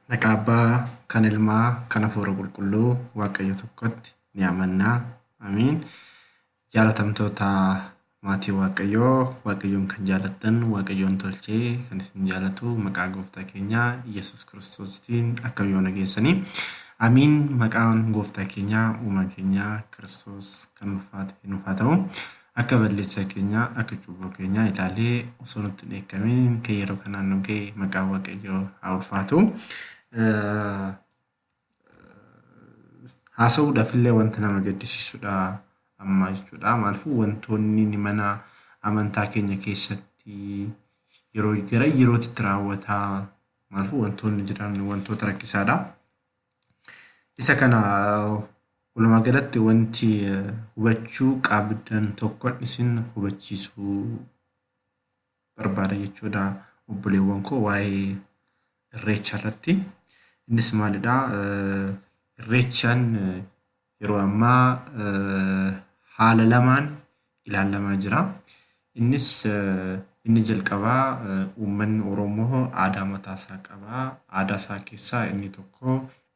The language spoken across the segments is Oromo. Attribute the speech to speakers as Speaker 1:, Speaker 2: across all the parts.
Speaker 1: Naqabbaa kan ilmaa kan hafuura qulqulluu Waaqayyo tokkotti ni amannaa. Amiin. Jalaattamtoota maatii Waaqayyoon kan jaalattan Waaqayyoon tolchee kan isin jaalatu maqaa gooftaa keenyaa Yesuus Kiristoositiin akka yoona geessanii. Amiin. Maqaan gooftaa keenyaa uumaa keenyaa Kiristoos kan nuuf haa ta'u. Akka balleessaa keenyaa akka cubbuu keenyaa ilaalee osoo nutti dheekkameen kan yeroo kanaan nu ga'e maqaa Waaqayyoo haa ulfaatu. Haasa'uudhaaf illee wanta nama gaddisiisudha amma jechuudha. Maaliifuu wantoonni mana amantaa keenya keessatti yeroo gara yerootti raawwataa maaliifuu wantoonni jiran wantoota rakkisaadha. Isa kana walumaa galatti wanti hubachuu qabdan tokko isin hubachiisuu barbaada jechuudha obboleewwan koo waa'ee irreecha irratti. Innis maalidha? Irreechaan yeroo ammaa haala lamaan ilaalamaa jira. Innis inni jalqabaa uummanni Oromoo aadaa mataasaa qaba. Aadaa isaa keessaa inni tokko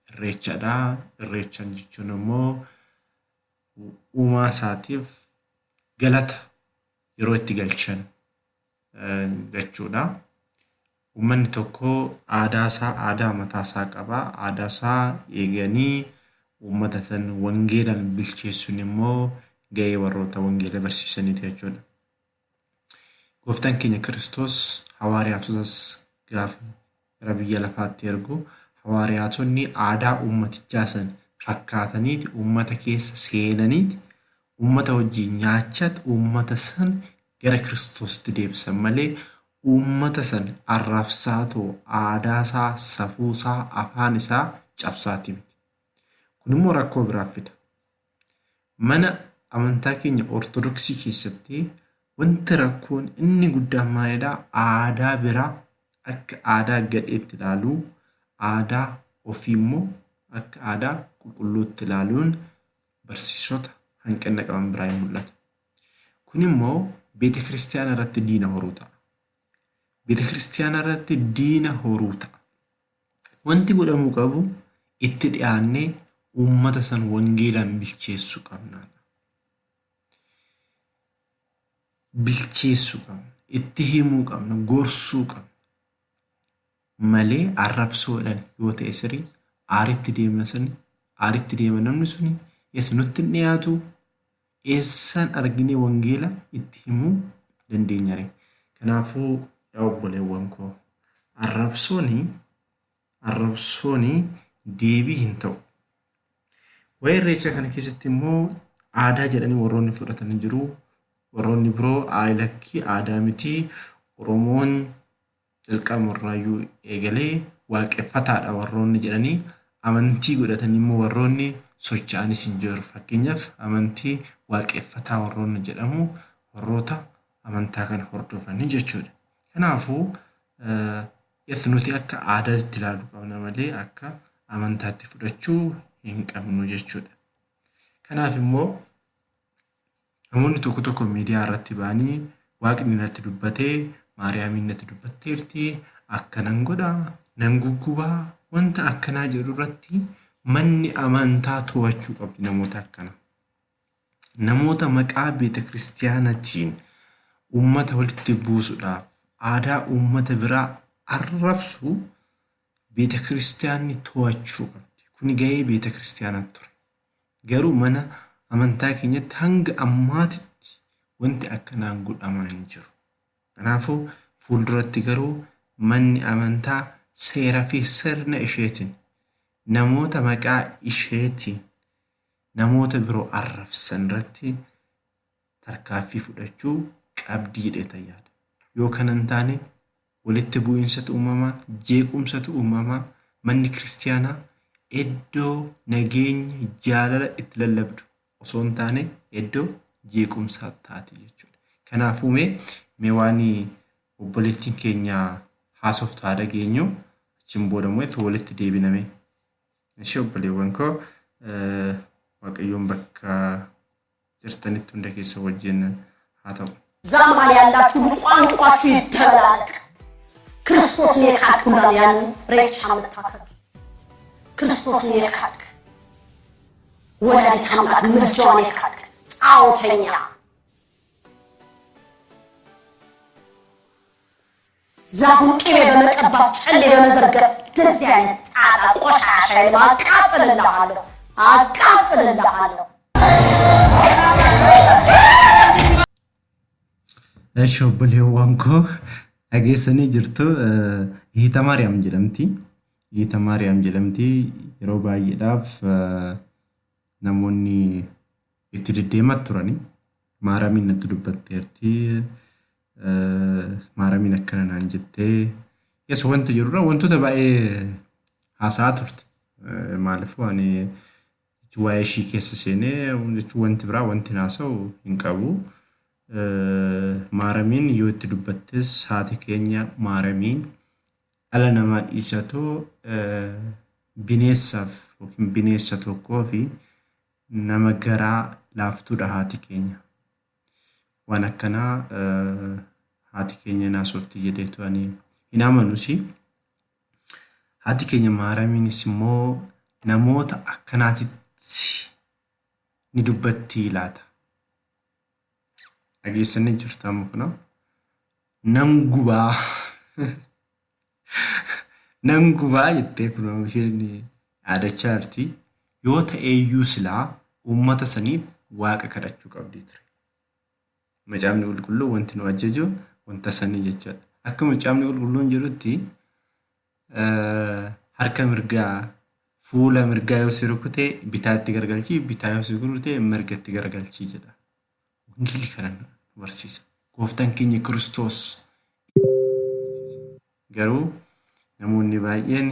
Speaker 1: irreechadha. Irreechaan jechuun immoo uumaa isaatiif galata yeroo itti galchan jechuudha. Uummanni tokko aadaa mataasaa qaba. Aadaa isaa eeganii uummata san waangeelaan bilcheessuun immoo gahee warroota waangeela barsiisaniiti jechuudha. Gooftaan keenya Kiristoos hawaariyaatotas gaafa gara biyya lafaatti ergu hawaariyaatonni aadaa uummatichaa san fakkaataniiti uummata keessa seenaniiti uummata wajjin nyaachatti uummata san gara Kiristoositti deebisan malee uummata san arrabsaatoo aadaa isaa, safuu isaa, afaan isaa cabsaati miti. Kun immoo rakkoo biraaf fida. Mana amantaa keenya Ortodoksii keessatti wanti rakkoon inni guddaan maalidha? Aadaa biraa akka aadaa gadheetti ilaaluu, aadaa ofii immoo akka aadaa qulqulluutti ilaaluun barsiisota hanqina qaban biraa hin mul'ata. Kun immoo beeta kiristaanaa irratti diina horuu ta'a. Beeta kiristaanaa irratti diina horuu ta'a. Wanti godhamuu qabu itti dhiyaannee uummata san waangeelaan bilcheessuu qabna. Bilcheessuu qabna. Itti himuu qabna. Gorsuu qabna. Malee arrabsoodhaan yoo ta'e sirrii aaritti deema namni suni eessa nutti hin dhiyaatu eessaan arginee waangeela itti himuu dandeenya. Kanaafuu yaa obboleewwan koo arrabsooni deebii hin ta'u. Waa'ee irreecha kana keessatti immoo aadaa jedhanii warroonni fudhatanii jiru. Warroonni biroo lakkii aadaa miti Oromoon jalqabumarraayyuu eegalee waaqeffataadha warroonni jedhanii amantii godhatanii immoo warroonni socho'anis hin jiru. Fakkeenyaaf amantii waaqeffataa warroonni jedhamu warroota amantaa kana hordofanii jechuudha. Kanaafuu nuti akka aadaatti ilaaluu qabna malee akka amantaatti fudhachuu hin qabnu jechuudha. Kanaaf immoo namoonni tokko tokko miidiyaa irratti ba'anii waaqni natti dubbatee Maariyaamiin natti dubbatteerti akkanan godha nan guggubaa wanta akkanaa jedhu irratti manni amantaa to'achuu qabdi namoota akkana. Namoota maqaa beeta kiristaanaatiin uummata walitti buusuudhaaf aadaa uummata biraa arrabsu beeta kiristaanni to'achuu qabdi. Kun gahee beeta kiristaanaatti ture. Garuu mana amantaa keenyatti hanga ammaatitti wanti akkanaan godhamaa hin jiru. Kanaafuu fuulduratti garuu manni amantaa seeraa fi sirna isheetiin namoota maqaa isheetiin namoota biroo arrabsan irratti tarkaanfii fudhachuu qabdii jedhee yaada. Yoo kana hin taane walitti bu'iinsatu uumamaa, jeequmsatu uumamaa. Manni kiristaanaa iddoo nageenya jaalala itti lallabdu osoo hin taane iddoo jeequmsaa taati jechuudha. Kanaafuu mee waan obboleettiin keenya haasoftu haa dhageenyu achiin booda immoo walitti deebiname. Ishee obboleewwan koo Waaqayyoon bakka jirtanitti hunda keessa wajjin haa ta'u.
Speaker 2: ዛማን ያላችሁ ቋንቋችሁ ይደበላለቅ ክርስቶስ የካድኩና ያን ሬቻ መታከብ ክርስቶስን የካድክ ወላዲተ አምላክ ምልጃዋን የካድክ ጣዖተኛ ዛፉን ቅቤ በመቀባት ጨሌ በመዘርገፍ እንደዚህ አይነት ጣጣ ቆሻሻ አቃጥልልሃለሁ አቃጥልልሃለሁ።
Speaker 1: እሺ obboleewwan koo dhageessanii jirtu Ihita Maariyaam jedhamti. Ihita Maariyaam jedhamti yeroo baay'eedhaaf namoonni itti deddeemaa turani. Maariyaamiin natti dubbatteerti. Maariyaamiin akkana naan jettee yes wanti jirudha wantoota baay'ee haasaa turte. Maaliif ani waa'ee ishii keessa seenee jechuun wanti biraa wanti haasa'u hin qabu. Maariyaamiin yoo itti dubbattes haati keenya Maariyaamiin dhala namaa dhiisatoo bineessaaf yookiin bineessa tokkoo fi nama garaa laaftuudha haati keenya. Waan akkanaa haati keenya naasofti jedheetu ani hin amanusi. Haati keenya Maariyaamiinis immoo namoota akkanaatitti ni dubbatti laata. Dhageessanii jirtamu kuna nan gubaa nan gubaa jettee kuna isheen yaadachaa jirti. Yoo ta'eeyyuu silaa uummata saniif waaqa kadhachuu qabdi ture. Macaafni qulqulluu wanti nu ajaju wanta sanii jechuudha. Akka macaafni qulqulluun jedhutti harka mirgaa fuula mirgaa yoo si rukute bitaatti garagalchii bitaa yoo si rukute mirgatti garagalchii jedha. Waangeelli kana barsiisa. Gooftaan keenya Kiristoos garuu namoonni baay'een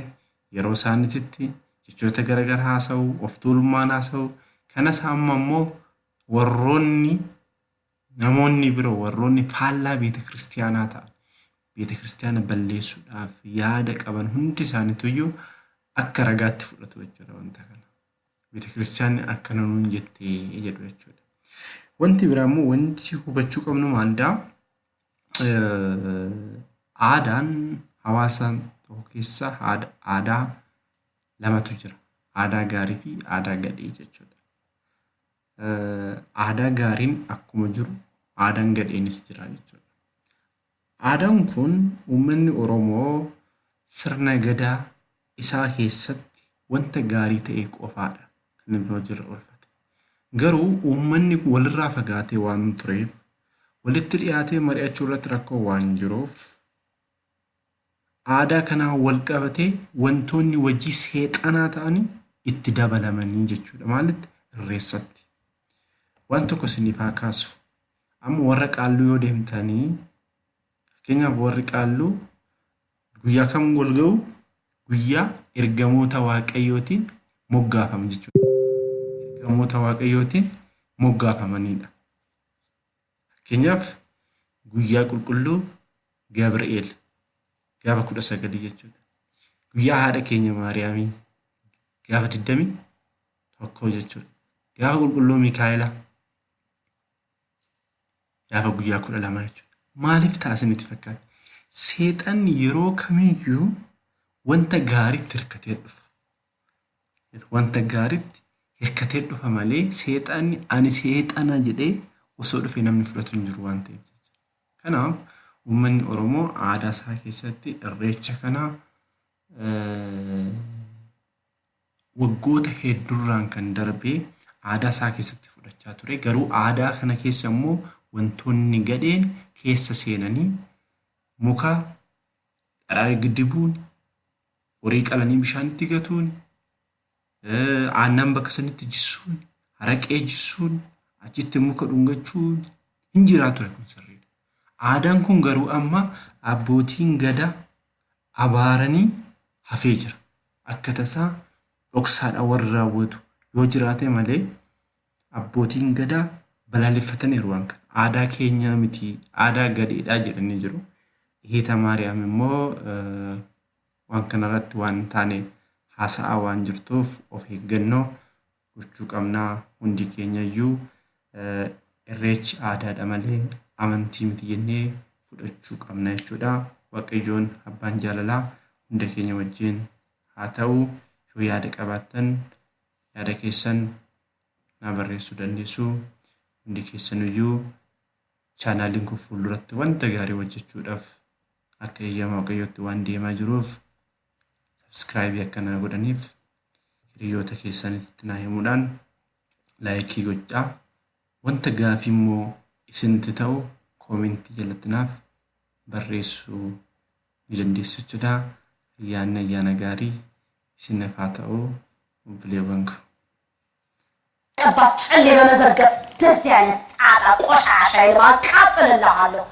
Speaker 1: yeroo isaaniitti jechoota garagaraa haasa'u, of tuulummaan haasa'u, kanas amma immoo warroonni namoonni biroo warroonni faallaa beeta kiristaanaa ta'an beeta kiristaana balleessuudhaaf yaada qaban hundi isaaniitu akka ragaatti fudhatu jechuudha wanta kana. Beeta kiristaanni akkana nuun jettee jedhu jechuudha. Wanti biraa immoo wanti hubachuu qabnu maalidhaa? Aadaan hawaasa tokko keessa aadaa lamatu jira. Aadaa gaarii fi aadaa gadhee jechuudha. Aadaa gaariin akkuma jiru aadaan gadheenis jira jechuudha. Aadaan kun uummanni Oromoo sirna gadaa isaa keessatti wanta gaarii ta'e qofaadha kan inni jira oolfate. Garuu uummanni walirraa fagaatee waan tureef walitti dhiyaatee mari'achuu irratti rakkoo waan jiruuf aadaa kanaa wal qabatee wantoonni wajjii seexanaa ta'anii itti dabalamanii jechuudha. Maalitti irreessatti. Waan tokko isiniif haa kaasu. Amma warra qaalluu yoo deemtanii fakkeenyaaf warri qaalluu guyyaa kam wal ga'u? Guyyaa ergamoota Waaqayyootiin moggaafamu jechuudha. Ergamoota Waaqayyootiin moggaafamanidha. Fakkeenyaaf guyyaa qulqulluu Gabri'eel gaafa 19 jechuudha. Guyyaa haadha keenya Maariyaamii gaafa 21 jechuudha. Gaafa qulqulluu Mikaa'elaa gaafa guyyaa 12 jechuudha. Maaliif taasisanitti fakkaata? Seexanni yeroo kamiyyuu wanta gaariitti hirkatee dhufa. Wanta gaariitti hirkatee dhufa malee seexanni ani seexana jedhee osoo dhufee namni fudhatu hin jiru waan ta'eef jechuudha. Kanaaf uummanni Oromoo aadaa isaa keessatti irreecha kana waggoota hedduurraan kan darbee aadaa isaa keessatti fudhachaa ture. Garuu aadaa kana keessa immoo wantoonni gadheen keessa seenanii muka dhadhaa giddibuun, horii qalanii bishaanitti gatuun, aannan bakka sanitti jisuun, haraqee jisuun, achitti muka dhungachuun hin jiraa ture kun sirriidha. Aadaan kun garuu amma abbootiin gadaa abaaranii hafee jira. Akka tasaa dhoksaadhaan warri raawwatu yoo jiraate malee abbootiin gadaa balaaleffataniiru waan kana. Aadaa keenya miti aadaa gadheedhaa jedhanii jiru. Ihita Maariyaam immoo waan kanarratti waan taane haasa'aa waan jirtuuf of eeggannoo gochuu qabnaa hundi keenyayyuu irreechi aadaadha malee amantii miti jennee fudhachuu qabna jechuudha. Waaqayyoon abbaan jaalalaa hunda keenya wajjin haa ta'u. yoo yaada qabaattan yaada keessan na barreessuu dandeessu. Hundi keessaniyyuu chaanaaliin kun fuulduratti wanta gaarii hojjechuudhaaf akka eeyyama Waaqayyootti waan deemaa jiruuf subscribe akkana godhaniif hiriyoota keessanitti naa himuudhaan laayikii gochaa. Wanta gaafii immoo isinitti ta'u koomentii jalatti naaf barreessuu ni dandeessu jechuudha. Ayyaana gaarii isiniif haa ta'u obboleewwan koo.
Speaker 2: ቀባት ጨሌ በመዘርገፍ ደስ ያለ ጣጣ ቆሻሻ አቃጥልልሃለሁ።